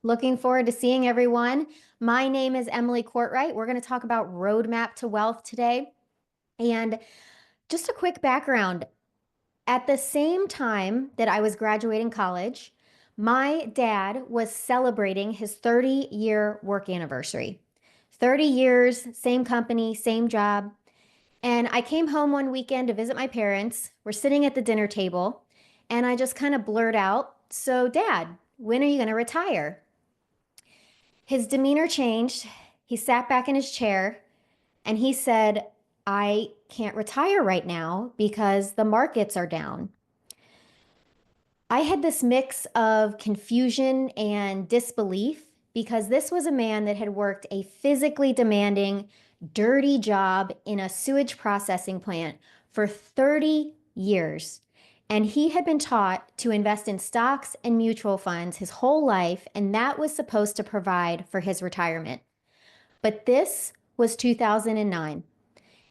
Looking forward to seeing everyone. My name is Emily Cortright. We're going to talk about Roadmap to Wealth today. And just a quick background. At the same time that I was graduating college, my dad was celebrating his 30-year work anniversary. 30 years, same company, same job. And I came home one weekend to visit my parents. We're sitting at the dinner table, and I just kind of blurt out, "So, Dad, when are you going to retire?" His demeanor changed. He sat back in his chair and he said, "I can't retire right now because the markets are down." I had this mix of confusion and disbelief because this was a man that had worked a physically demanding, dirty job in a sewage processing plant for 30 years. And he had been taught to invest in stocks and mutual funds his whole life, and that was supposed to provide for his retirement. But this was 2009.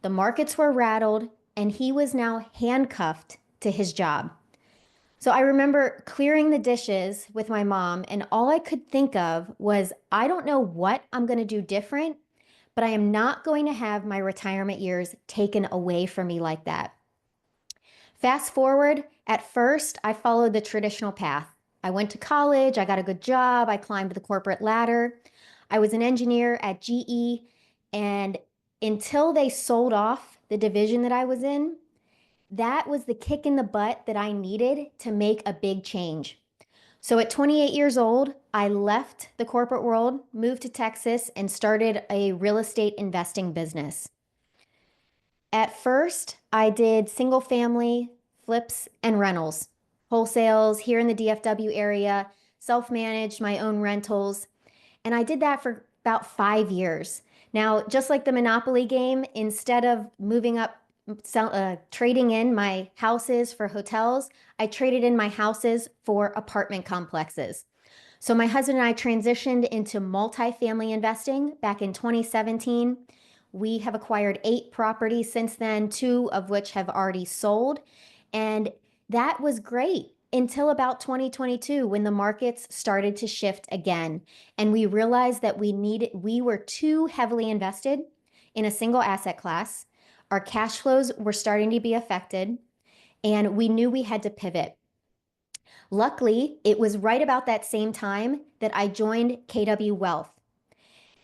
The markets were rattled, and he was now handcuffed to his job. So I remember clearing the dishes with my mom, and all I could think of was, I don't know what I'm going to do different, but I am not going to have my retirement years taken away from me like that. Fast forward, at first, I followed the traditional path. I went to college, I got a good job, I climbed the corporate ladder. I was an engineer at GE, and until they sold off the division that I was in, that was the kick in the butt that I needed to make a big change. So at 28 years old, I left the corporate world, moved to Texas, and started a real estate investing business. At first, I did single family flips and rentals, wholesales here in the DFW area, self managed my own rentals. And I did that for about 5 years. Now, just like the Monopoly game, instead of moving up, trading in my houses for hotels, I traded in my houses for apartment complexes. So my husband and I transitioned into multifamily investing back in 2017. We have acquired 8 properties since then, 2 of which have already sold. And that was great until about 2022 when the markets started to shift again. And we realized that we were too heavily invested in a single asset class. Our cash flows were starting to be affected, and we knew we had to pivot. Luckily, it was right about that same time that I joined KW Wealth.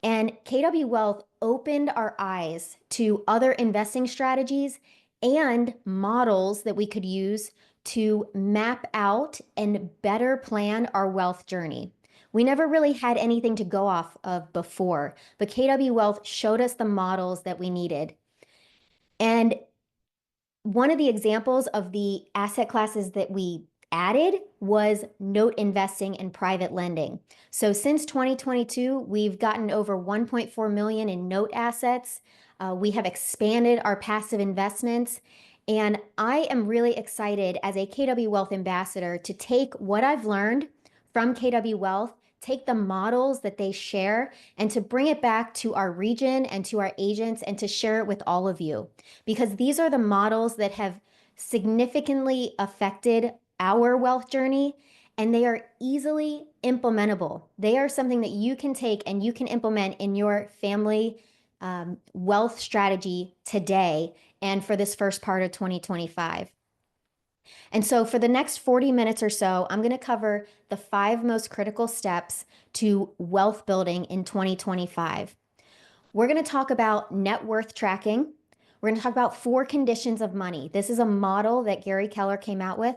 And KW Wealth opened our eyes to other investing strategies and models that we could use to map out and better plan our wealth journey. We never really had anything to go off of before, but KW Wealth showed us the models that we needed. And one of the examples of the asset classes that we added was note investing and private lending. So since 2022, we've gotten over 1.4 million in note assets. We have expanded our passive investments. And I am really excited as a KW Wealth ambassador to take what I've learned from KW Wealth, take the models that they share, and to bring it back to our region and to our agents and to share it with all of you. Because these are the models that have significantly affected our wealth journey, and they are easily implementable. They are something that you can take and you can implement in your family wealth strategy today and for this first part of 2025. And so for the next 40 minutes or so, I'm going to cover the 5 most critical steps to wealth building in 2025. We're going to talk about net worth tracking. We're going to talk about 4 conditions of money. This is a model that Gary Keller came out with.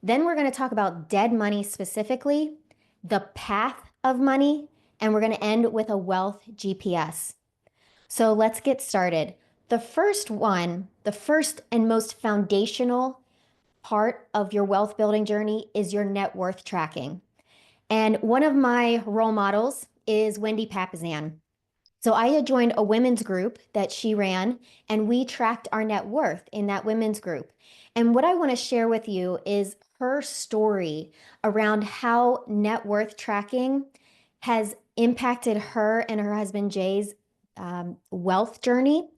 Then we're going to talk about dead money specifically, the path of money, and we're going to end with a wealth GPS. So let's get started. The first and most foundational part of your wealth building journey is your net worth tracking. And one of my role models is Wendy Papasan. So I had joined a women's group that she ran, and we tracked our net worth in that women's group. And what I want to share with you is her story around how net worth tracking has impacted her and her husband Jay's wealth journey,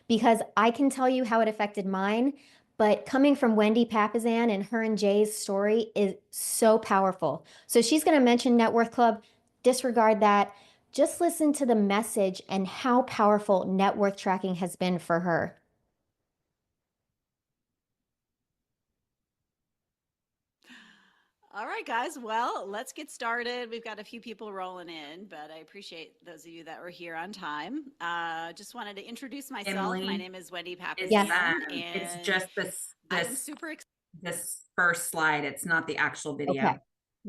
because I can tell you how it affected mine. But coming from Wendy Papasan and her and Jay's story is so powerful. So she's going to mention Net Worth Club disregard that. Just listen to the message and how powerful net worth tracking has been for her. All right, guys. Well, let's get started. We've got a few people rolling in, but I appreciate those of you that were here on time. Just wanted to introduce myself. My Emily, name is Wendy Yes. Papazian, it's and just this I am this super excited. this first slide. It's not the actual Okay. video.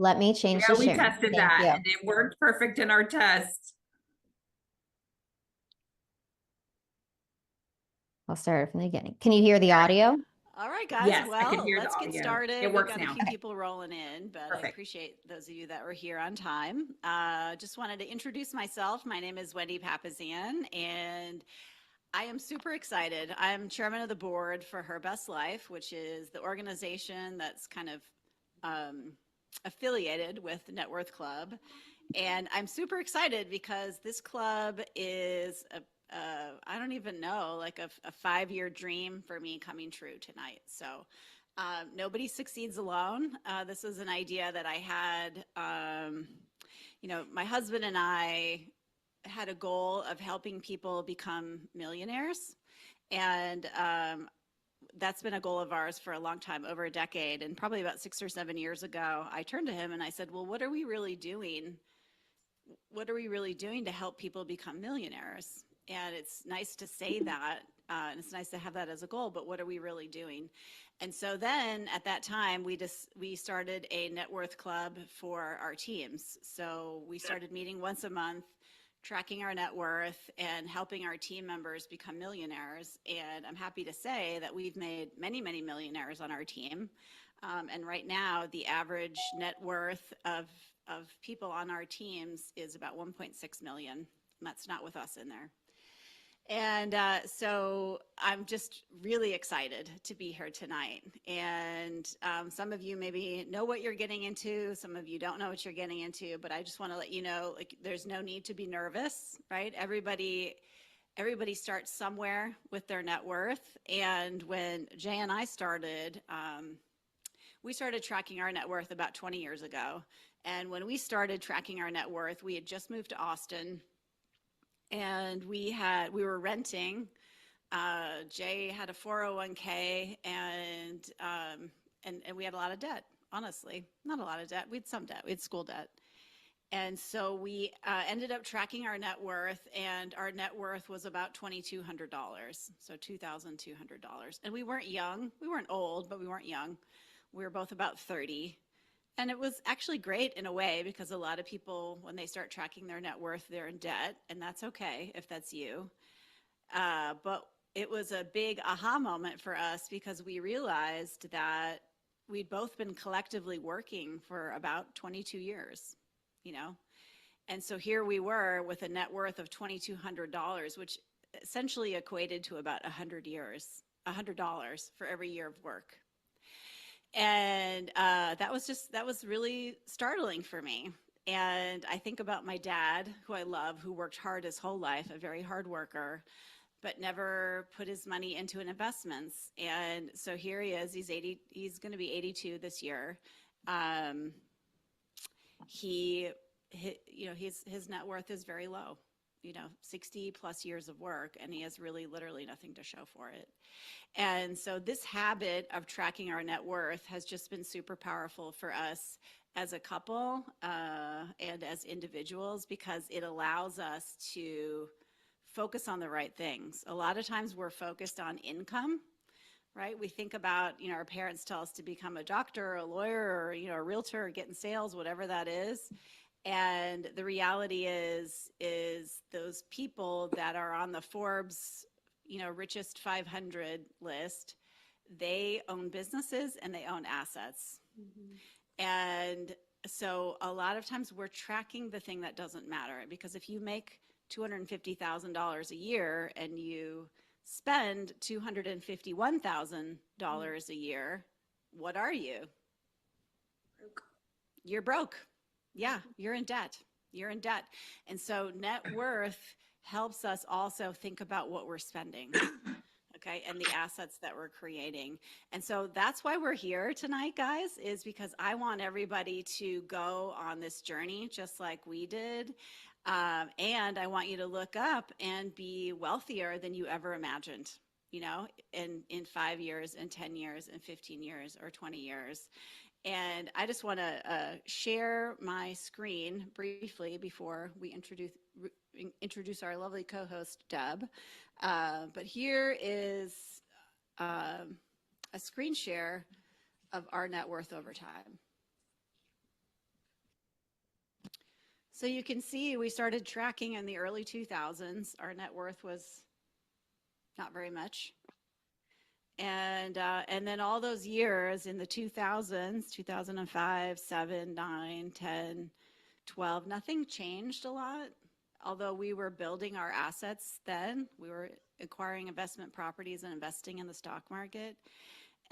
Let me change Yeah, the we sharing. tested Thank that you. and it worked perfect in our test. I'll start from the beginning. Can you hear the audio? All right, guys. Yes, I could Well, hear the let's get audio. started. It We've works got a now. few people rolling in, but I Perfect. appreciate those of you that were here on time. Just wanted to introduce myself. My name is Wendy Papazian, and I am super excited. I'm chairman of the board for Her Best Life, which is the organization that's kind of affiliated with Net Worth Club. And I'm super excited because this club is I don't even know, like a 5-year dream for me coming true tonight. So nobody succeeds alone. This is an idea that I had. My husband and I had a goal of helping people become millionaires. And that's been a goal of ours for a long time, over a decade. And probably about 6 or 7 years ago, I turned to him and I said, well, what are we really doing? What are we really doing to help people become millionaires? And it's nice to say that, and it's nice to have that as a goal, but what are we really doing? And so then at that time, we started a net worth club for our teams. So we started meeting once a month, tracking our net worth and helping our team members become millionaires. And I'm happy to say that we've made many, many millionaires on our team. And right now, the average net worth of people on our teams is about 1.6 million. And that's not with us in there. And so I'm just really excited to be here tonight. And some of you maybe know what you're getting into. Some of you don't know what you're getting into. But I just want to let you know, like, there's no need to be nervous, right? Everybody starts somewhere with their net worth. And when Jay and I started, we started tracking our net worth about 20 years ago. And when we started tracking our net worth, we had just moved to Austin, and we were renting. Jay had a 401k, and we had a lot of debt. Honestly, not a lot of debt. We had some debt. We had school debt. And so we ended up tracking our net worth, and our net worth was about $2,200, so $2,200. And we weren't young. We weren't old, but we weren't young. We were both about 30. And it was actually great in a way, because a lot of people, when they start tracking their net worth, they're in debt, and that's okay if that's you. But it was a big aha moment for us, because we realized that we'd both been collectively working for about 22 years, you know? And so here we were with a net worth of $2,200, which essentially equated to about 100 years, $100 for every year of work. And that was really startling for me. And I think about my dad, who I love, who worked hard his whole life, a very hard worker, but never put his money into an investments. And so here he is. He's going to be 82 this year. His net worth is very low. 60 plus years of work, and he has really literally nothing to show for it. And so this habit of tracking our net worth has just been super powerful for us as a couple and as individuals, because it allows us to focus on the right things. A lot of times we're focused on income, right? We think about, our parents tell us to become a doctor or a lawyer or, a realtor or get in sales, whatever that is. And the reality is those people that are on the Forbes, richest 500 list, they own businesses and they own assets. Mm-hmm. And so a lot of times we're tracking the thing that doesn't matter, because if you make $250,000 a year and you spend $251,000 a year, what are you? Broke. You're broke. Yeah, you're in debt. You're in debt. And so net worth helps us also think about what we're spending. okay, and the assets that we're creating. And so that's why we're here tonight, guys, is because I want everybody to go on this journey just like we did. And I want you to look up and be wealthier than you ever imagined, you know, in 5 years, in 10 years, in 15 years, or 20 years. And I just want to share my screen briefly before we introduce our lovely co-host, Deb. But here is a screen share of our net worth over time. So you can see we started tracking in the early 2000s. Our net worth was not very much. And then all those years in the 2000s, 2005, 7, 9, 10, 12, nothing changed a lot. Although we were building our assets then, we were acquiring investment properties and investing in the stock market.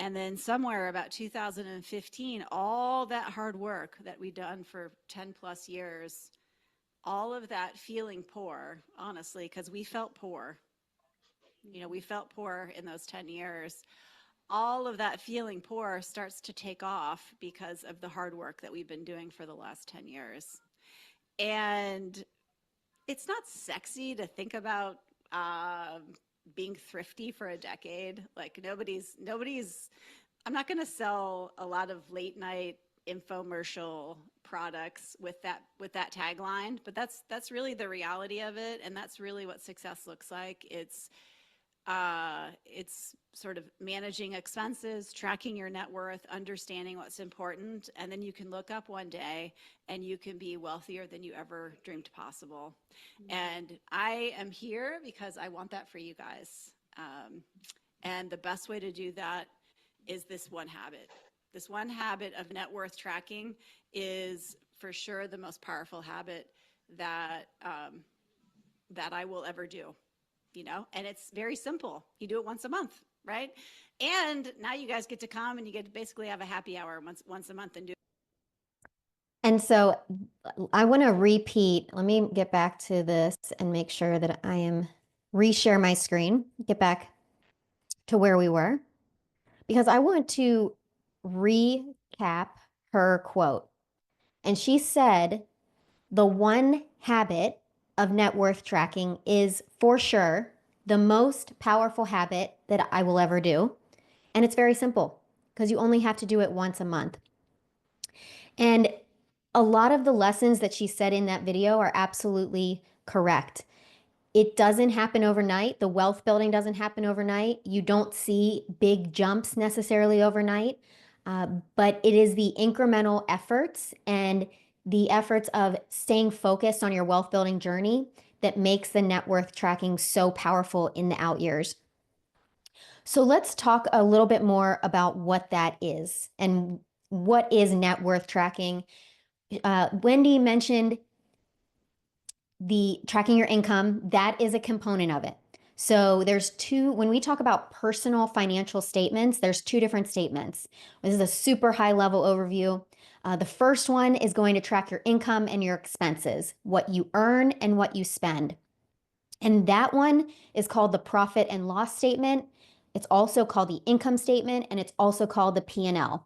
And then somewhere about 2015, all that hard work that we'd done for 10 plus years, all of that feeling poor, honestly, because we felt poor. You know, we felt poor in those 10 years. All of that feeling poor starts to take off because of the hard work that we've been doing for the last 10 years. And it's not sexy to think about being thrifty for a decade. Like nobody's, I'm not going to sell a lot of late night infomercial products with that tagline, but that's really the reality of it. And that's really what success looks like. It's sort of managing expenses, tracking your net worth, understanding what's important, and then you can look up one day and you can be wealthier than you ever dreamed possible. And I am here because I want that for you guys. And the best way to do that is this one habit. This one habit of net worth tracking is for sure the most powerful habit that I will ever do. You know, and it's very simple. You do it once a month, right? And now you guys get to come and you get to basically have a happy hour once a month and do. And so I want to repeat, let me get back to this and make sure that I am reshare my screen, get back to where we were, because I want to recap her quote. And she said, the one habit of net worth tracking is for sure the most powerful habit that I will ever do. And it's very simple because you only have to do it once a month. And a lot of the lessons that she said in that video are absolutely correct. It doesn't happen overnight. The wealth building doesn't happen overnight. You don't see big jumps necessarily overnight, but it is the incremental efforts and the efforts of staying focused on your wealth building journey that makes the net worth tracking so powerful in the out years. So let's talk a little bit more about what that is and what is net worth tracking. Wendy mentioned the tracking your income. That is a component of it. So there's two, when we talk about personal financial statements, there's two different statements. This is a super high level overview. The first one is going to track your income and your expenses, what you earn and what you spend. And that one is called the profit and loss statement. It's also called the income statement, and it's also called the P&L.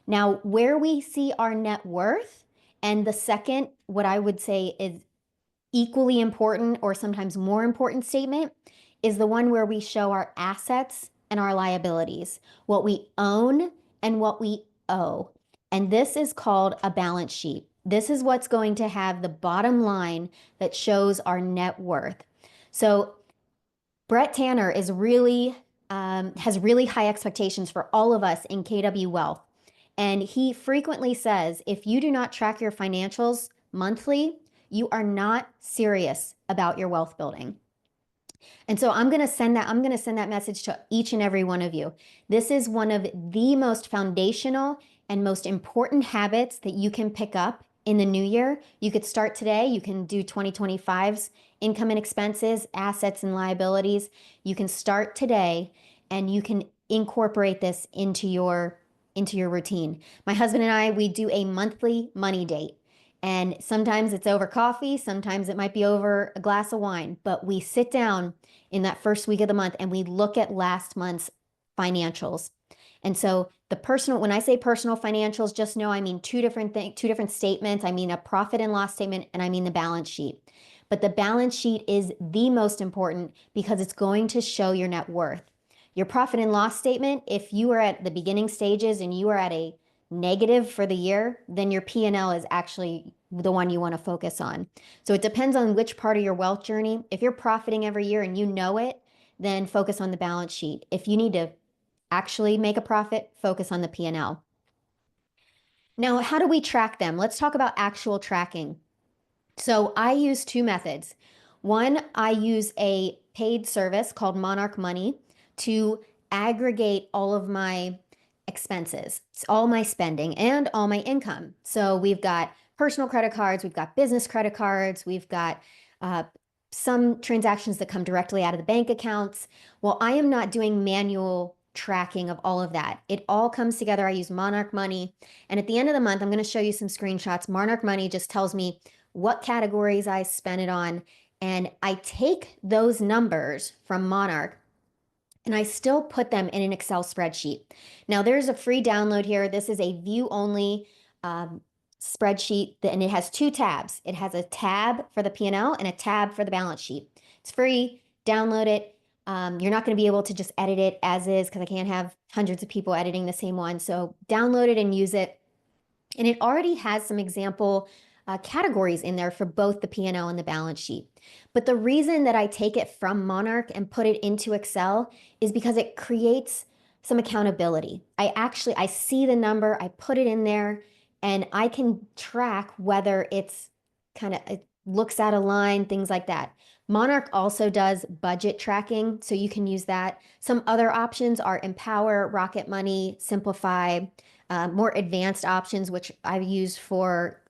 Now, where we see our net worth, and the second, what I would say is equally important or sometimes more important statement, is the one where we show our assets and our liabilities, what we own and what we owe. And this is called a balance sheet. This is what's going to have the bottom line that shows our net worth. So Brett Tanner is really has really high expectations for all of us in KW Wealth. And he frequently says, if you do not track your financials monthly, you are not serious about your wealth building. And so I'm going to send that message to each and every one of you. This is one of the most foundational and most important habits that you can pick up in the new year. You could start today. You can do 2025's income and expenses, assets and liabilities. You can start today and you can incorporate this into your routine. My husband and I, we do a monthly money date. And sometimes it's over coffee, sometimes it might be over a glass of wine, but we sit down in that first week of the month and we look at last month's financials. And so when I say personal financials, just know I mean two different statements. I mean a profit and loss statement, and I mean the balance sheet. But the balance sheet is the most important because it's going to show your net worth. Your profit and loss statement, if you are at the beginning stages and you are at a negative for the year, then your P&L is actually the one you want to focus on. So it depends on which part of your wealth journey. If you're profiting every year and you know it, then focus on the balance sheet. If you need to actually make a profit, focus on the P&L. Now, how do we track them? Let's talk about actual tracking. So I use two methods. One, I use a paid service called Monarch Money to aggregate all of my expenses, all my spending, and all my income. So we've got personal credit cards, we've got business credit cards, we've got some transactions that come directly out of the bank accounts. Well, I am not doing manual tracking of all of that. It all comes together. I use Monarch Money. And at the end of the month, I'm going to show you some screenshots. Monarch Money just tells me what categories I spent it on. And I take those numbers from Monarch and I still put them in an Excel spreadsheet. Now, there's a free download here. This is a view only spreadsheet, and it has two tabs. It has a tab for the P&L and a tab for the balance sheet. It's free. Download it. You're not going to be able to just edit it as is because I can't have hundreds of people editing the same one. So download it and use it. And it already has some example categories in there for both the P&L and the balance sheet. But the reason that I take it from Monarch and put it into Excel is because it creates some accountability. I see the number, I put it in there, and I can track whether it looks out of line, things like that. Monarch also does budget tracking, so you can use that. Some other options are Empower, Rocket Money, Simplify. More advanced options, which I've used for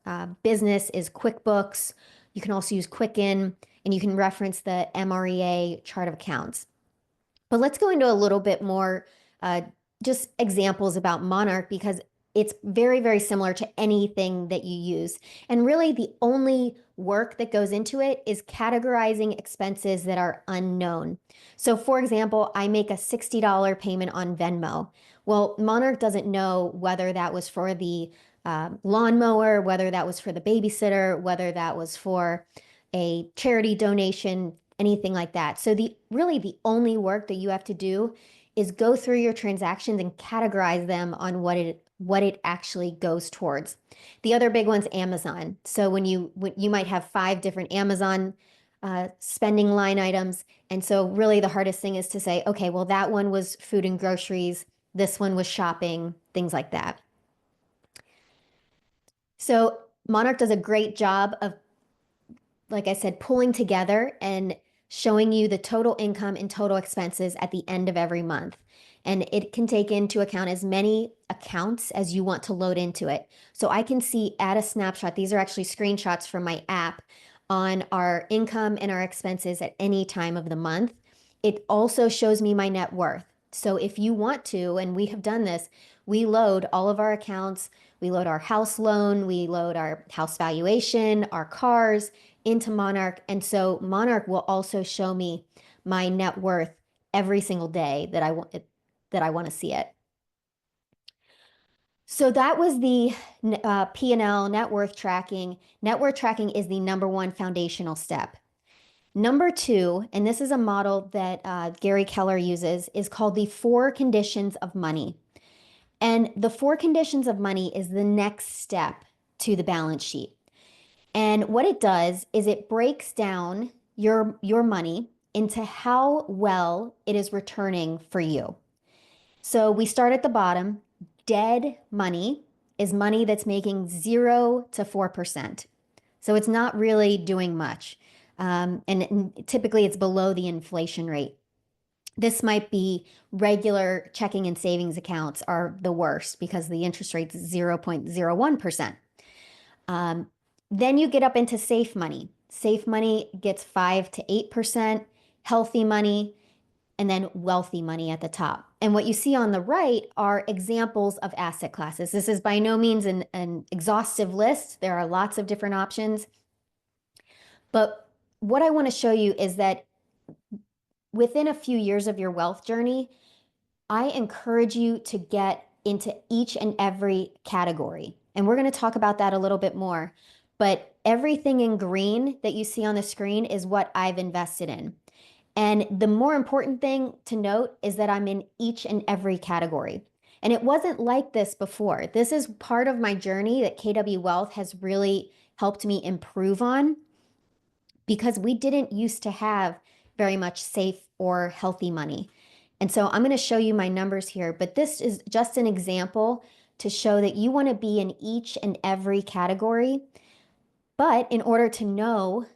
business, is QuickBooks. You can also use Quicken, and you can reference the MREA chart of accounts. But let's go into a little bit more just examples about Monarch because it's very, very similar to anything that you use. And really the only work that goes into it is categorizing expenses that are unknown. So for example, I make a $60 payment on Venmo. Well, Monarch doesn't know whether that was for the lawnmower, whether that was for the babysitter, whether that was for a charity donation, anything like that. So really the only work that you have to do is go through your transactions and categorize them on what it actually goes towards. The other big one's Amazon. So when you might have 5 different Amazon spending line items. And so really the hardest thing is to say, okay, well, that one was food and groceries. This one was shopping, things like that. So Monarch does a great job of, like I said, pulling together and showing you the total income and total expenses at the end of every month. And it can take into account as many accounts as you want to load into it. So I can see at a snapshot, these are actually screenshots from my app on our income and our expenses at any time of the month. It also shows me my net worth. So if you want to, and we have done this, we load all of our accounts, we load our house loan, we load our house valuation, our cars into Monarch. And so Monarch will also show me my net worth every single day that I want to see it. So that was the P&L, net worth tracking. Net worth tracking is the number one foundational step. Number 2, and this is a model that Gary Keller uses, is called the 4 conditions of money. And the 4 conditions of money is the next step to the balance sheet. And what it does is it breaks down your money into how well it is returning for you. So we start at the bottom. Dead money is money that's making 0 to 4%. So it's not really doing much. And typically it's below the inflation rate. This might be regular checking and savings accounts are the worst because the interest rate is 0.01%. Then you get up into safe money. Safe money gets 5 to 8%. Healthy money and then wealthy money at the top. And what you see on the right are examples of asset classes. This is by no means an exhaustive list. There are lots of different options. But what I want to show you is that within a few years of your wealth journey, I encourage you to get into each and every category. And we're going to talk about that a little bit more. But everything in green that you see on the screen is what I've invested in. And the more important thing to note is that I'm in each and every category. And it wasn't like this before. This is part of my journey that KW Wealth has really helped me improve on, because we didn't used to have very much safe or healthy money. And so I'm going to show you my numbers here, but this is just an example to show that you want to be in each and every category. But in order to know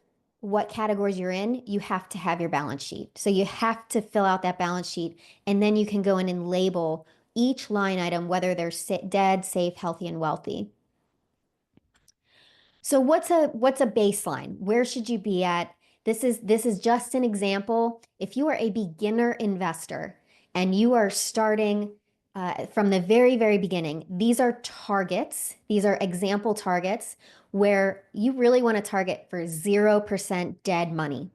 what categories you're in, you have to have your balance sheet. So you have to fill out that balance sheet, and then you can go in and label each line item, whether they're dead, safe, healthy, and wealthy. So what's a baseline? Where should you be at? This is just an example. If you are a beginner investor and you are starting from the very, very beginning, these are targets. These are example targets where you really want to target for 0% dead money,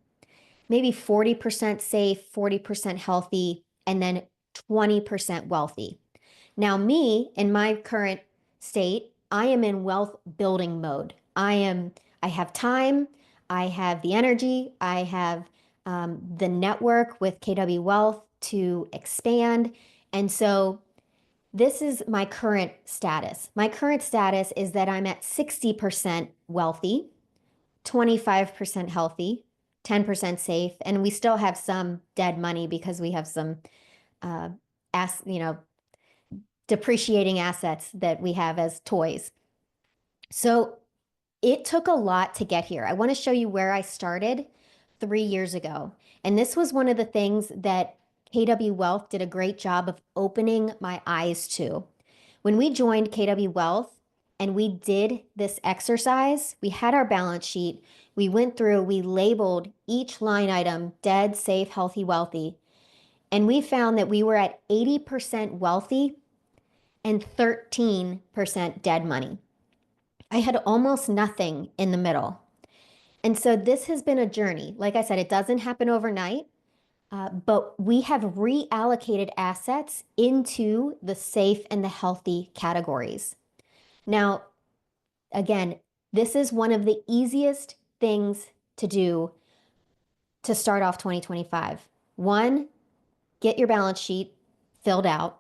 maybe 40% safe, 40% healthy, and then 20% wealthy. Now, me, in my current state, I am in wealth building mode. I have time, I have the energy, I have the network with KW Wealth to expand. And so this is my current status. My current status is that I'm at 60% wealthy, 25% healthy, 10% safe, and we still have some dead money because we have some depreciating assets that we have as toys. So it took a lot to get here. I want to show you where I started 3 years ago. And this was one of the things that KW Wealth did a great job of opening my eyes to. When we joined KW Wealth and we did this exercise, we had our balance sheet, we went through, we labeled each line item dead, safe, healthy, wealthy. And we found that we were at 80% wealthy and 13% dead money. I had almost nothing in the middle. And so this has been a journey. Like I said, it doesn't happen overnight, but we have reallocated assets into the safe and the healthy categories. Now, again, this is one of the easiest things to do to start off 2025. One, get your balance sheet filled out.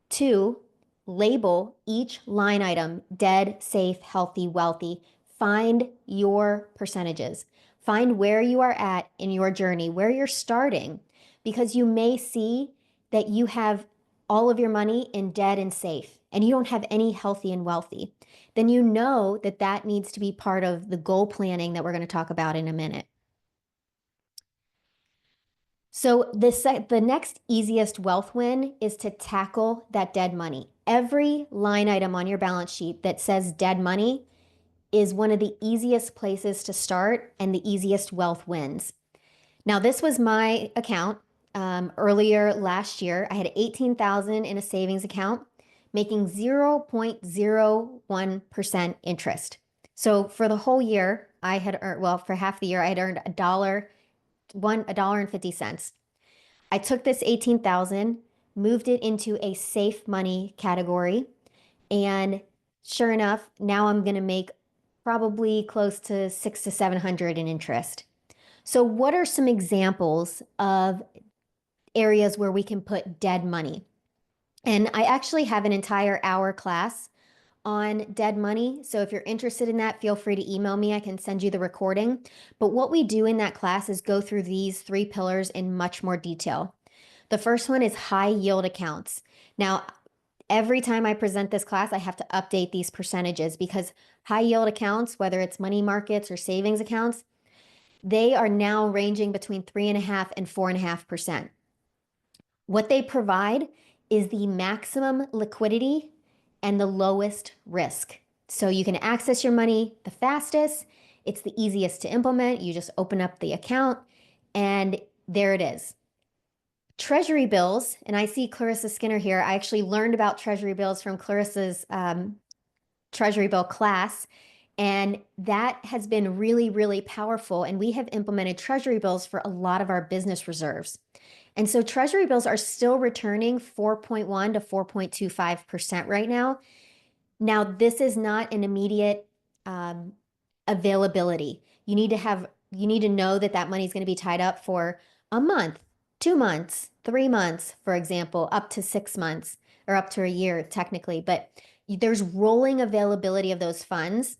Two, label each line item dead, safe, healthy, wealthy. Find your percentages. Find where you are at in your journey, where you're starting, because you may see that you have all of your money in dead and safe, and you don't have any healthy and wealthy. Then you know that that needs to be part of the goal planning that we're going to talk about in a minute. So the next easiest wealth win is to tackle that dead money. Every line item on your balance sheet that says dead money is one of the easiest places to start and the easiest wealth wins. Now, this was my account earlier last year. I had 18,000 in a savings account, making 0.01% interest. So for the whole year, I had earned, well, for half the year, I had earned $1.50. I took this 18,000, moved it into a safe money category, and sure enough, now I'm going to make probably close to 600 to 700 in interest. So what are some examples of areas where we can put dead money? And I actually have an entire hour class on dead money. So if you're interested in that, feel free to email me. I can send you the recording. But what we do in that class is go through these 3 pillars in much more detail. The first one is high yield accounts. Now, every time I present this class, I have to update these percentages because high yield accounts, whether it's money markets or savings accounts, they are now ranging between 3.5% and 4.5%. What they provide is the maximum liquidity and the lowest risk. So you can access your money the fastest. It's the easiest to implement. You just open up the account and there it is. Treasury bills, and I see Clarissa Skinner here. I actually learned about treasury bills from Clarissa's treasury bill class, and that has been really, really powerful. And we have implemented treasury bills for a lot of our business reserves. And so treasury bills are still returning 4.1 to 4.25% right now. Now, this is not an immediate availability. You need to know that that money is going to be tied up for a month, 2 months, 3 months, for example, up to 6 months or up to a year technically. But there's rolling availability of those funds,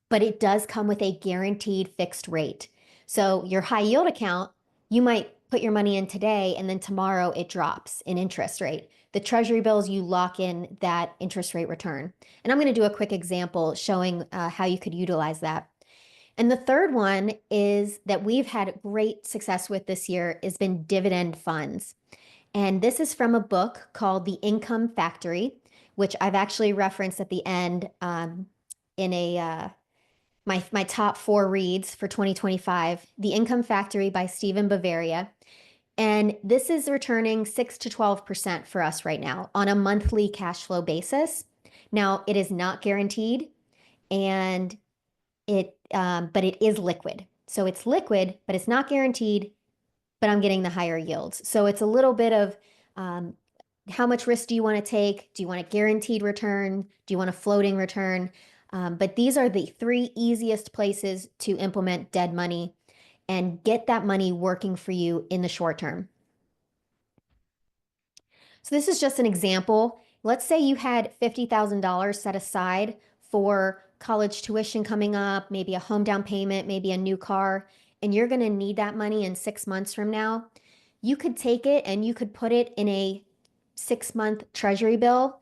but it does come with a guaranteed fixed rate. So your high yield account, you might put your money in today and then tomorrow it drops in interest rate. The treasury bills, you lock in that interest rate return. And I'm going to do a quick example showing how you could utilize that. And the third one is that we've had great success with this year has been dividend funds. And this is from a book called The Income Factory, which I've actually referenced at the end in my top 4 reads for 2025. The Income Factory by Stephen Bavaria. And this is returning 6 to 12% for us right now on a monthly cash flow basis. Now, it is not guaranteed, and but it is liquid. So it's liquid, but it's not guaranteed, but I'm getting the higher yields. So it's a little bit of how much risk do you want to take? Do you want a guaranteed return? Do you want a floating return? But these are the 3 easiest places to implement dead money and get that money working for you in the short term. So this is just an example. Let's say you had $50,000 set aside for college tuition coming up, maybe a home down payment, maybe a new car, and you're going to need that money in 6 months from now. You could take it and you could put it in a 6-month treasury bill.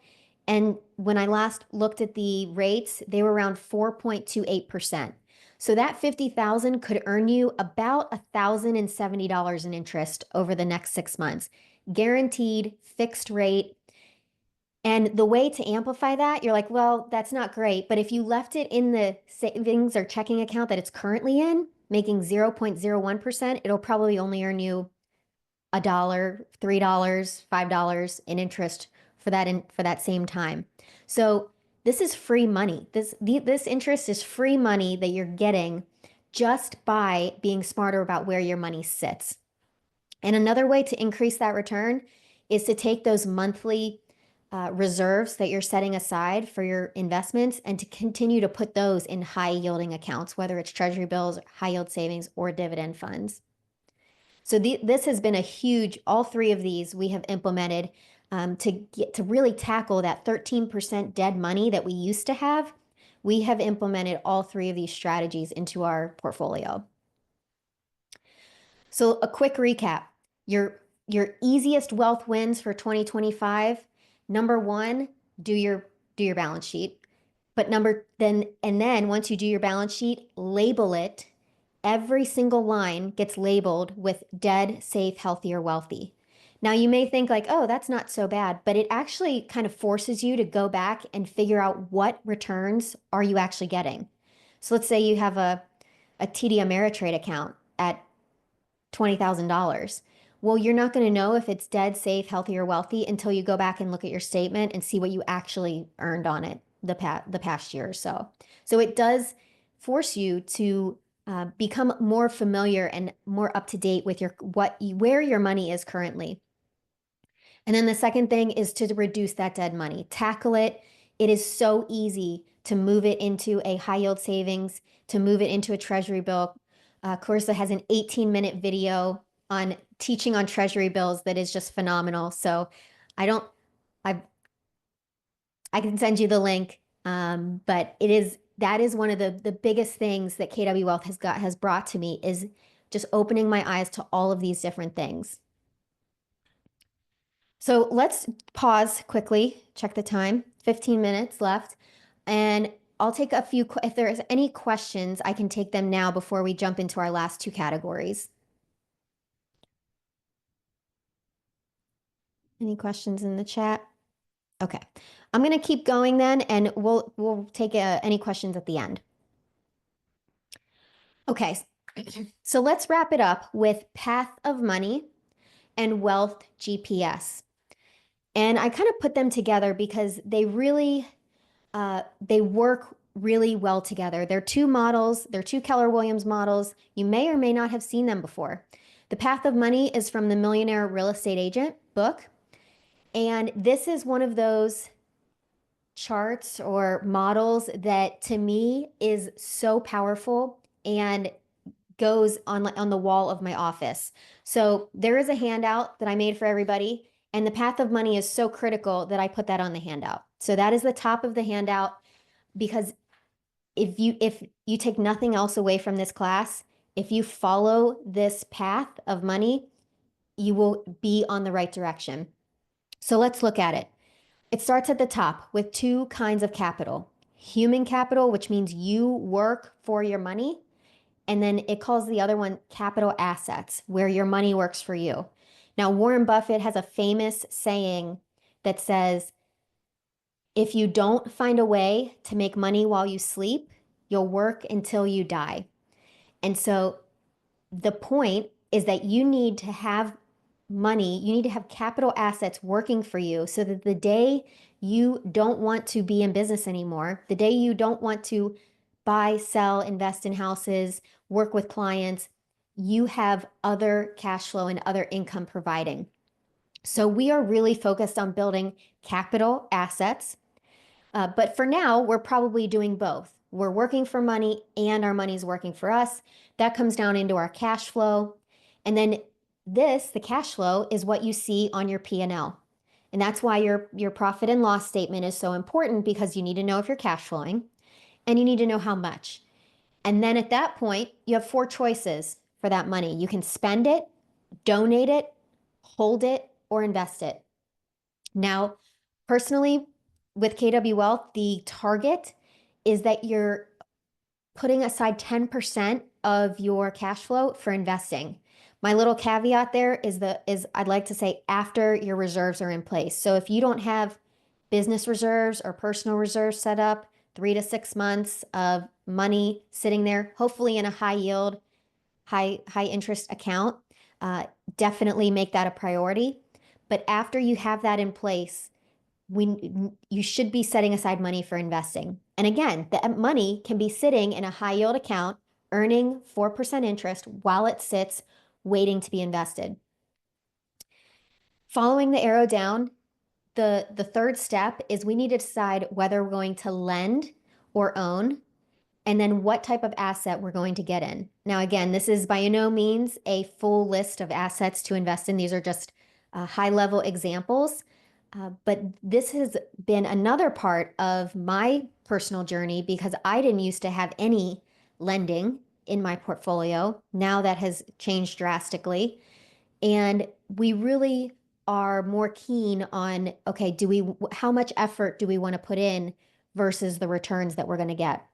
And when I last looked at the rates, they were around 4.28%. So that 50,000 could earn you about $1,070 in interest over the next 6 months. Guaranteed, fixed rate. And the way to amplify that, you're like, well, that's not great. But if you left it in the savings or checking account that it's currently in, making 0.01%, it'll probably only earn you $1, $3, $5 in interest for that same time. So this is free money. This interest is free money that you're getting just by being smarter about where your money sits. And another way to increase that return is to take those monthly reserves that you're setting aside for your investments and to continue to put those in high yielding accounts, whether it's treasury bills, high yield savings, or dividend funds. So this has been a huge, all 3 of these we have implemented to really tackle that 13% dead money that we used to have. We have implemented all 3 of these strategies into our portfolio. So a quick recap, your easiest wealth wins for 2025. Number 1, do your balance sheet. But then once you do your balance sheet, label it. Every single line gets labeled with dead, safe, healthy, or wealthy. Now you may think like, oh, that's not so bad, but it actually kind of forces you to go back and figure out what returns are you actually getting. So let's say you have a TD Ameritrade account at $20,000. Well, you're not going to know if it's dead, safe, healthy, or wealthy until you go back and look at your statement and see what you actually earned on it the past year or so. So it does force you to become more familiar and more up to date with where your money is currently. And then the second thing is to reduce that dead money. Tackle it. It is so easy to move it into a high yield savings, to move it into a treasury bill. Clarissa has an 18-minute video on teaching on treasury bills that is just phenomenal. So I can send you the link, but that is one of the biggest things that KW Wealth has brought to me is just opening my eyes to all of these different things. So let's pause quickly, check the time, 15 minutes left, and I'll take a few, if there's any questions, I can take them now before we jump into our last 2 categories. Any questions in the chat? Okay, I'm going to keep going then, and we'll take any questions at the end. Okay, so let's wrap it up with path of money and Wealth GPS. And I kind of put them together because they work really well together. They're two models, they're two Keller Williams models. You may or may not have seen them before. The Path of Money is from the Millionaire Real Estate Agent book. And this is one of those charts or models that to me is so powerful and goes on the wall of my office. So there is a handout that I made for everybody, and the Path of Money is so critical that I put that on the handout. So that is the top of the handout, because if you take nothing else away from this class, if you follow this path of money, you will be on the right direction. So let's look at it. It starts at the top with two kinds of capital. Human capital, which means you work for your money, and then it calls the other one capital assets, where your money works for you. Now, Warren Buffett has a famous saying that says, if you don't find a way to make money while you sleep, you'll work until you die. And so the point is that you need to have money, you need to have capital assets working for you so that the day you don't want to be in business anymore, the day you don't want to buy, sell, invest in houses, work with clients, you have other cash flow and other income providing. So we are really focused on building capital assets. But for now, we're probably doing both. We're working for money and our money's working for us. That comes down into our cash flow. And then the cash flow, is what you see on your P&L. And that's why your profit and loss statement is so important, because you need to know if you're cash flowing and you need to know how much. And then at that point, you have four choices for that money. You can spend it, donate it, hold it, or invest it. Now, personally, with KW Wealth, the target is that you're putting aside 10% of your cash flow for investing. My little caveat there is I'd like to say after your reserves are in place. So if you don't have business reserves or personal reserves set up, 3 to 6 months of money sitting there, hopefully in a high yield, high interest account, definitely make that a priority. But after you have that in place, you should be setting aside money for investing. And again, the money can be sitting in a high yield account, earning 4% interest while it sits waiting to be invested. Following the arrow down, the third step is we need to decide whether we're going to lend or own, and then what type of asset we're going to get in. Now, again, this is by no means a full list of assets to invest in. These are just high-level examples. But this has been another part of my personal journey, because I didn't used to have any lending in my portfolio. Now that has changed drastically. And we really are more keen on, okay, how much effort do we want to put in versus the returns that we're going to get?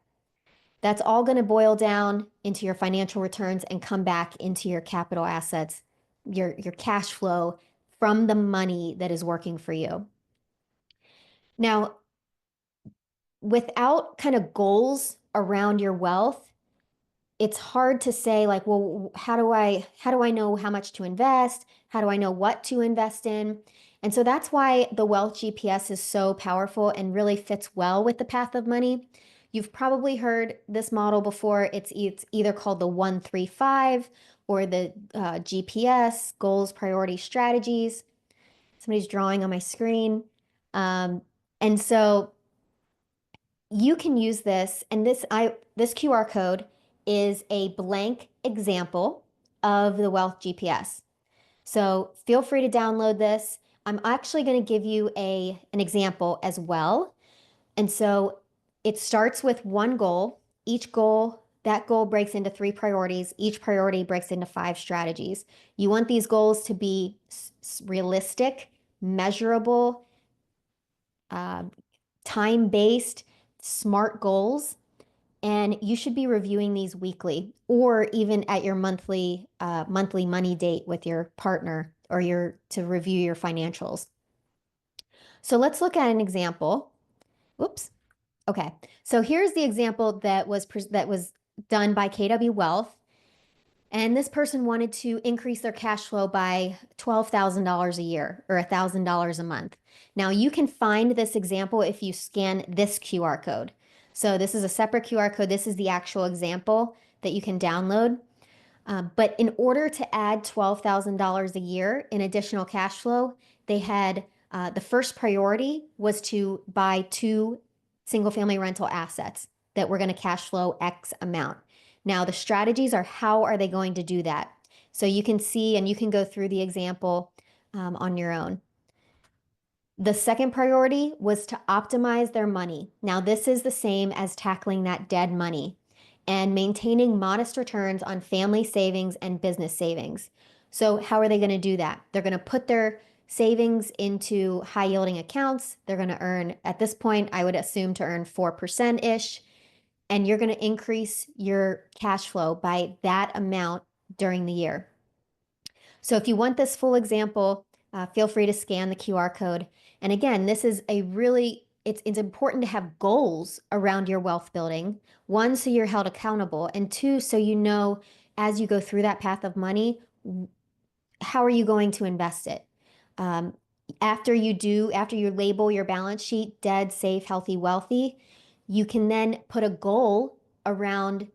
That's all going to boil down into your financial returns and come back into your capital assets, your cash flow from the money that is working for you. Now, without kind of goals around your wealth, it's hard to say, like, well, how do I know how much to invest? How do I know what to invest in? And so that's why the Wealth GPS is so powerful and really fits well with the Path of Money. You've probably heard this model before. It's either called the 1-3-5 or the GPS, Goals, Priorities, Strategies. Somebody's drawing on my screen. And so you can use this, and this QR code is a blank example of the Wealth GPS. So feel free to download this. I'm actually going to give you an example as well. And so it starts with one goal. That goal breaks into 3 priorities. Each priority breaks into 5 strategies. You want these goals to be realistic, measurable, time-based, smart goals. And you should be reviewing these weekly, or even at your monthly money date with your partner, or to review your financials. So let's look at an example. Whoops. Okay. So here's the example that was done by KW Wealth. And this person wanted to increase their cash flow by $12,000 a year or $1,000 a month. Now you can find this example if you scan this QR code. So this is a separate QR code. This is the actual example that you can download. But in order to add $12,000 a year in additional cash flow, they had the first priority was to buy 2 single family rental assets that were going to cash flow X amount. Now, the strategies are how are they going to do that? So you can see and you can go through the example on your own. The second priority was to optimize their money. Now, this is the same as tackling that dead money and maintaining modest returns on family savings and business savings. So, how are they going to do that? They're going to put their savings into high yielding accounts. They're going to earn, at this point, I would assume to earn 4% ish. And you're going to increase your cash flow by that amount during the year. So if you want this full example, feel free to scan the QR code. And again, this is it's important to have goals around your wealth building. One, so you're held accountable, and two, so you know as you go through that path of money, how are you going to invest it? After you label your balance sheet dead, safe, healthy, wealthy, you can then put a goal around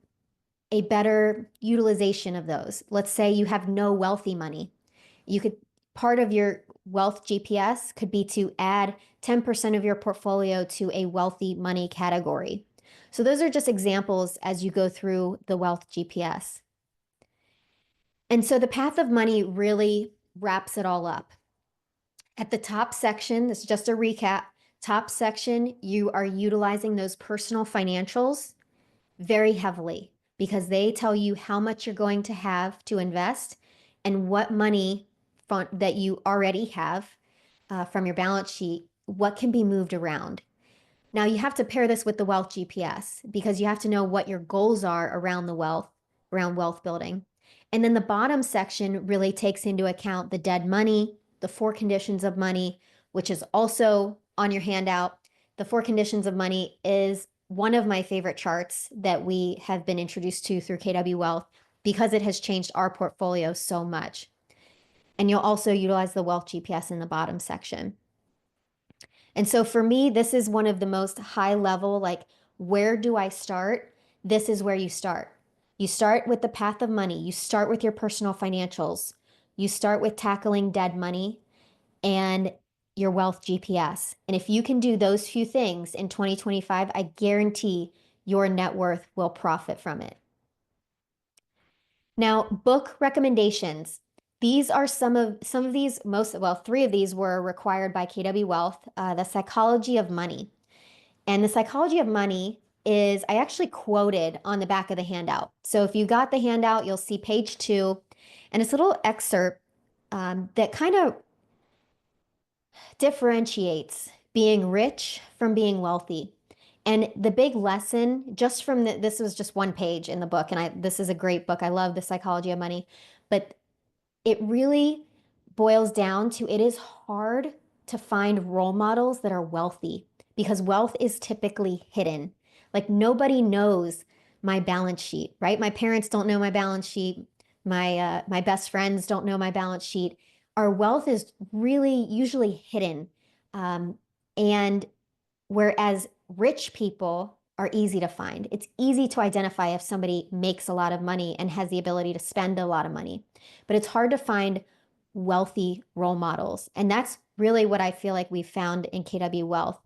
a better utilization of those. Let's say you have no wealthy money. Part of your wealth GPS could be to add 10% of your portfolio to a wealthy money category. So those are just examples as you go through the wealth GPS. And so the path of money really wraps it all up. At the top section, this is just a recap, top section, you are utilizing those personal financials very heavily because they tell you how much you're going to have to invest and what money that you already have from your balance sheet, what can be moved around. Now you have to pair this with the wealth GPS because you have to know what your goals are around wealth building. And then the bottom section really takes into account the dead money, the 4 conditions of money, which is also on your handout. The 4 conditions of money is one of my favorite charts that we have been introduced to through KW Wealth because it has changed our portfolio so much. And you'll also utilize the wealth GPS in the bottom section. And so for me, this is one of the most high level, like, where do I start? This is where you start. You start with the path of money. You start with your personal financials. You start with tackling dead money and your wealth GPS. And if you can do those few things in 2025, I guarantee your net worth will profit from it. Now, book recommendations. These are some of these, 3 of these were required by KW Wealth. The Psychology of Money. And the Psychology of Money is, I actually quoted on the back of the handout. So if you got the handout, you'll see page 2, and it's a little excerpt that kind of differentiates being rich from being wealthy. And the big lesson just from this was just one page in the book, and this is a great book. I love The Psychology of Money, but it really boils down to it is hard to find role models that are wealthy because wealth is typically hidden. Like nobody knows my balance sheet, right? My parents don't know my balance sheet. My best friends don't know my balance sheet. Our wealth is really usually hidden. And whereas rich people are easy to find. It's easy to identify if somebody makes a lot of money and has the ability to spend a lot of money. But it's hard to find wealthy role models. And that's really what I feel like we found in KW Wealth.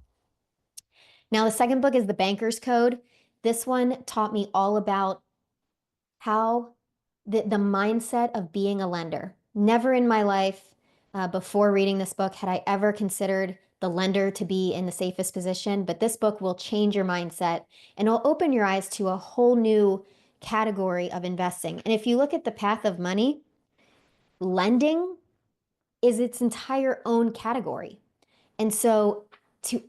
Now, the second book is The Banker's Code. This one taught me all about how the mindset of being a lender. Never in my life before reading this book had I ever considered the lender to be in the safest position, but this book will change your mindset and it'll open your eyes to a whole new category of investing. And if you look at the path of money, lending is its entire own category. And so to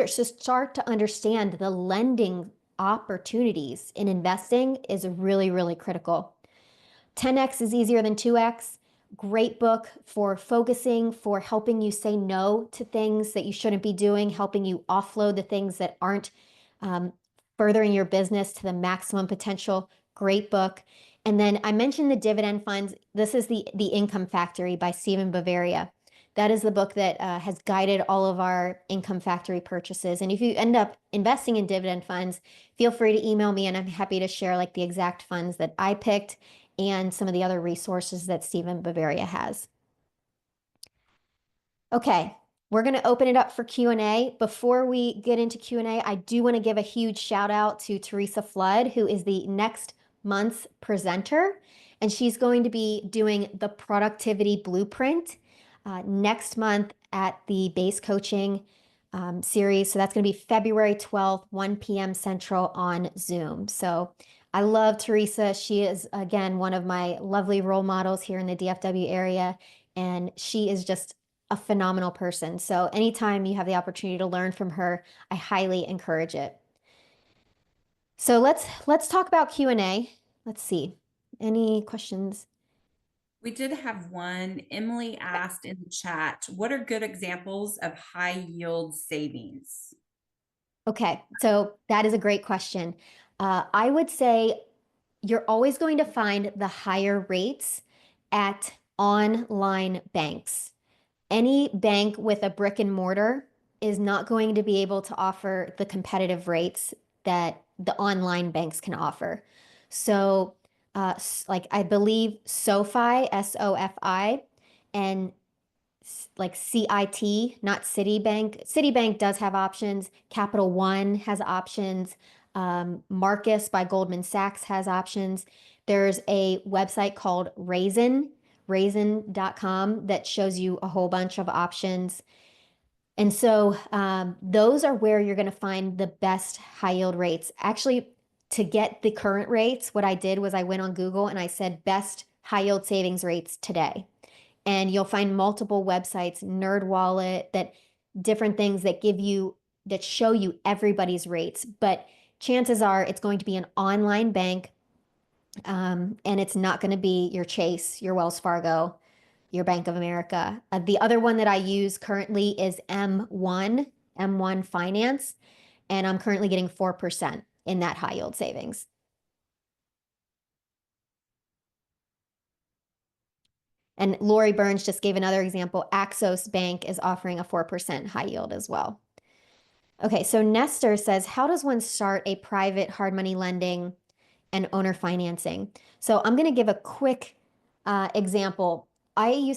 start to understand the lending opportunities in investing is really, really critical. 10x is easier than 2x. Great book for focusing, for helping you say no to things that you shouldn't be doing, helping you offload the things that aren't furthering your business to the maximum potential. Great book. And then I mentioned the dividend funds. This is the Income Factory by Stephen Bavaria. That is the book that has guided all of our Income Factory purchases. And if you end up investing in dividend funds, feel free to email me, and I'm happy to share like the exact funds that I picked and some of the other resources that Stephen Bavaria has. Okay, we're going to open it up for Q&A. Before we get into Q&A, I do want to give a huge shout out to Teresa Flood, who is the next month's presenter, and she's going to be doing the productivity blueprint next month at the base coaching series. So that's going to be February 12th, 1 p.m. Central on Zoom. So I love Teresa. She is, again, one of my lovely role models here in the DFW area, and she is just a phenomenal person. So anytime you have the opportunity to learn from her, I highly encourage it. So let's talk about Q&A. Let's see. Any questions? We did have one. Emily asked in the chat, what are good examples of high yield savings? Okay, so that is a great question. I would say you're always going to find the higher rates at online banks. Any bank with a brick and mortar is not going to be able to offer the competitive rates that the online banks can offer. So, like I believe SoFi, SoFi, and like CIT, not Citibank. Citibank does have options. Capital One has options. Marcus by Goldman Sachs has options. There's a website called raisin.com that shows you a whole bunch of options. And so those are where you're going to find the best high yield rates. Actually, to get the current rates, what I did was I went on Google and I said best high yield savings rates today. And you'll find multiple websites, NerdWallet, that different things that give you, that show you everybody's rates. But chances are it's going to be an online bank, and it's not going to be your Chase, your Wells Fargo, your Bank of America. The other one that I use currently is M1 Finance, and I'm currently getting 4% in that high yield savings. And Lori Burns just gave another example. Axos Bank is offering a 4% high yield as well. Okay, so Nestor says, how does one start a private hard money lending and owner financing? So I'm going to give a quick example. I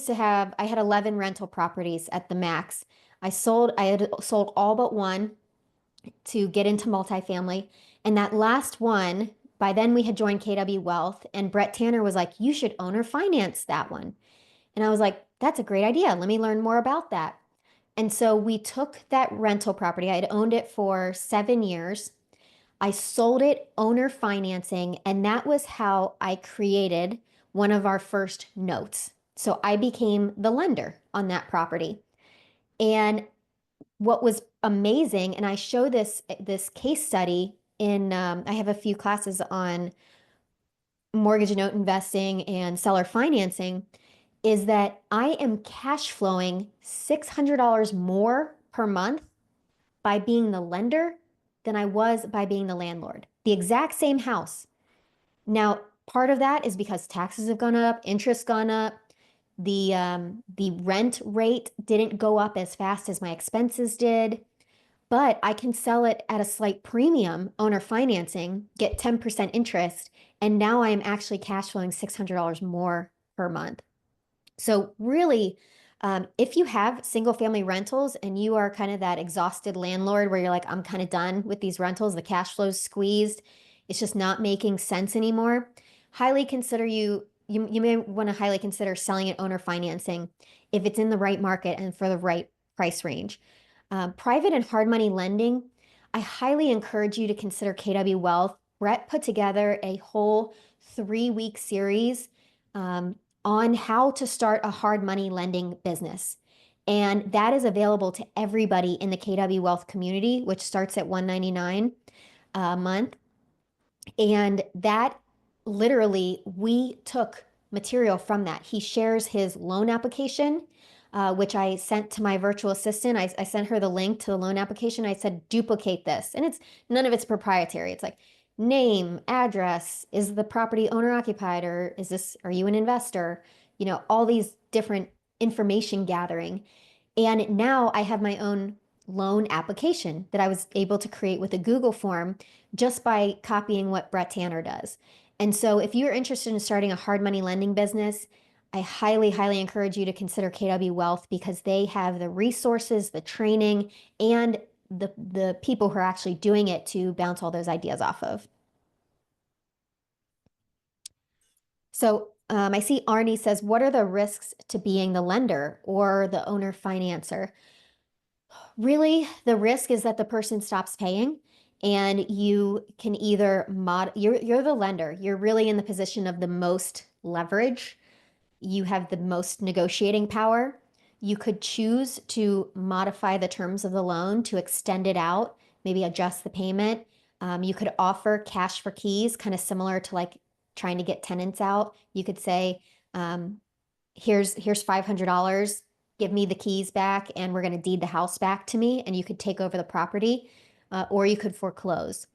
had 11 rental properties at the max. I had sold all but one to get into multifamily. And that last one, by then we had joined KW Wealth, and Brett Tanner was like, you should owner finance that one. And I was like, that's a great idea. Let me learn more about that. And so we took that rental property. I had owned it for 7 years. I sold it owner financing, and that was how I created one of our first notes. So I became the lender on that property. And what was amazing, and I show this case study in, I have a few classes on mortgage note investing and seller financing, is that I am cash flowing $600 more per month by being the lender than I was by being the landlord. The exact same house. Now, part of that is because taxes have gone up, interest gone up, the rent rate didn't go up as fast as my expenses did, but I can sell it at a slight premium, owner financing, get 10% interest, and now I am actually cash flowing $600 more per month. So really, if you have single family rentals and you are kind of that exhausted landlord where you're like, I'm kind of done with these rentals, the cash flow's squeezed, it's just not making sense anymore, highly consider you may want to highly consider selling it owner financing if it's in the right market and for the right price range. Private and hard money lending, I highly encourage you to consider KW Wealth. Brett put together a whole 3-week series on how to start a hard money lending business. And that is available to everybody in the KW Wealth community, which starts at $199 a month. And that literally, we took material from that. He shares his loan application, which I sent to my virtual assistant. I sent her the link to the loan application. I said, duplicate this. And none of it's proprietary. It's like, name, address, is the property owner occupied, or are you an investor? All these different information gathering. And now I have my own loan application that I was able to create with a Google form just by copying what Brett Tanner does. And so if you're interested in starting a hard money lending business, I highly, highly encourage you to consider KW Wealth because they have the resources, the training, and the people who are actually doing it to bounce all those ideas off of. So I see Arnie says, what are the risks to being the lender or the owner financer? Really, the risk is that the person stops paying and you can either you're the lender. You're really in the position of the most leverage. You have the most negotiating power. You could choose to modify the terms of the loan to extend it out, maybe adjust the payment. You could offer cash for keys, kind of similar to like trying to get tenants out. You could say, um, here's $500, give me the keys back and we're going to deed the house back to me and you could take over the property, or you could foreclose.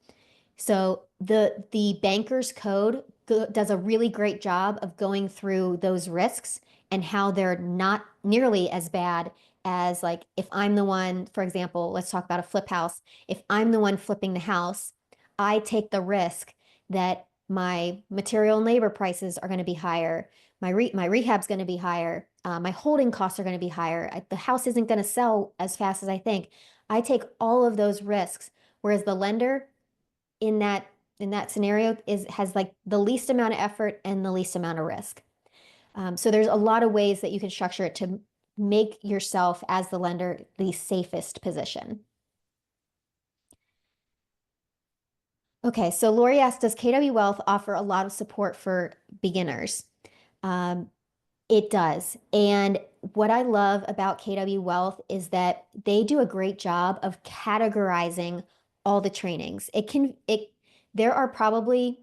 So the banker's code does a really great job of going through those risks and how they're not nearly as bad as, like, if I'm the one, for example, let's talk about a flip house. If I'm the one flipping the house, I take the risk that my material and labor prices are going to be higher. My rehab's going to be higher. My holding costs are going to be higher. The house isn't going to sell as fast as I think. I take all of those risks, whereas the lender in that scenario has like the least amount of effort and the least amount of risk. So there's a lot of ways that you can structure it to make yourself as the lender the safest position. Okay, so Lori asked, does KW Wealth offer a lot of support for beginners? It does. And what I love about KW Wealth is that they do a great job of categorizing all the trainings. There are probably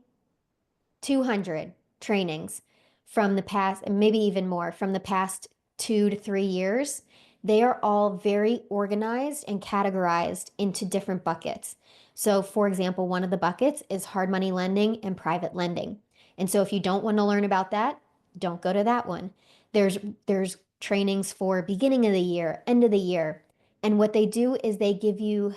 200 trainings from the past, and maybe even more from the past 2 to 3 years. They are all very organized and categorized into different buckets. So, for example, one of the buckets is hard money lending and private lending. And so, if you don't want to learn about that, don't go to that one. There's trainings for beginning of the year, end of the year. And what they do is they give you,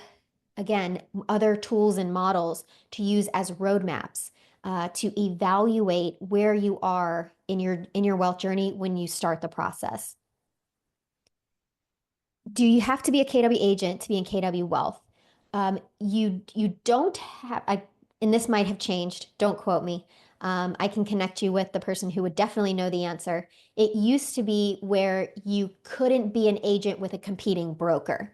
again, other tools and models to use as roadmaps, to evaluate where you are in your wealth journey when you start the process. Do you have to be a KW agent to be in KW Wealth? You don't have, and this might have changed. Don't quote me. I can connect you with the person who would definitely know the answer. It used to be where you couldn't be an agent with a competing broker.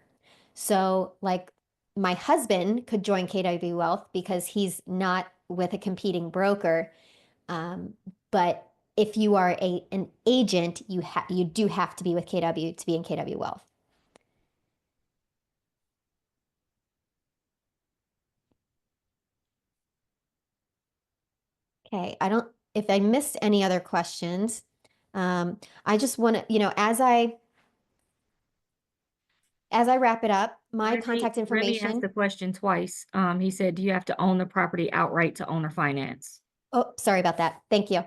So, like, my husband could join KW Wealth because he's not with a competing broker. Um, but if you are an agent, you do have to be with KW to be in KW Wealth. Okay, if I missed any other questions, I just want to, as I wrap it up, my contact Remy asked information. the question twice. He said, do you have to own the property outright to own or finance? Oh, sorry about that. Thank you.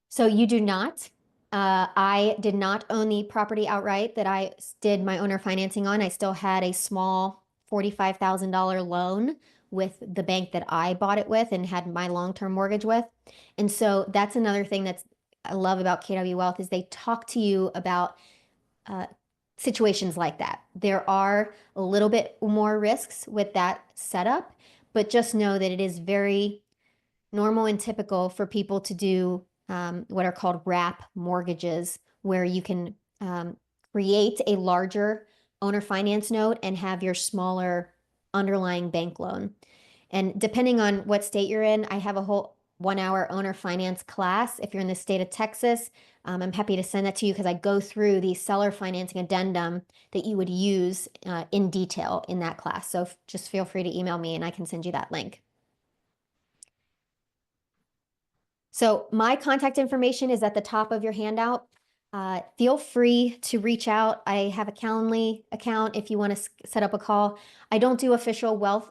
So you do not. I did not own the property outright that I did my owner financing on. I still had a small $45,000 loan with the bank that I bought it with and had my long-term mortgage with. And so that's another thing I love about KW Wealth is they talk to you about uh, situations like that. There are a little bit more risks with that setup, but just know that it is very normal and typical for people to do what are called wrap mortgages, where you can create a larger owner finance note and have your smaller underlying bank loan. And depending on what state you're in, I have a whole 1 hour owner finance class. If you're in the state of Texas, I'm happy to send that to you because I go through the seller financing addendum that you would use in detail in that class. So just feel free to email me and I can send you that link. So my contact information is at the top of your handout. Feel free to reach out. I have a Calendly account if you want to set up a call. I don't do official wealth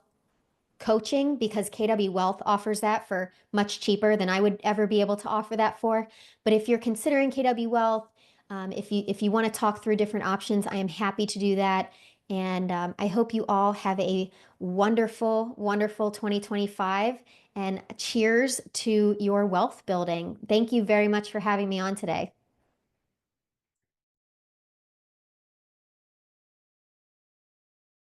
coaching because KW Wealth offers that for much cheaper than I would ever be able to offer that for. But if you're considering KW Wealth, if you want to talk through different options, I am happy to do that. And I hope you all have a wonderful, wonderful 2025 and cheers to your wealth building. Thank you very much for having me on today.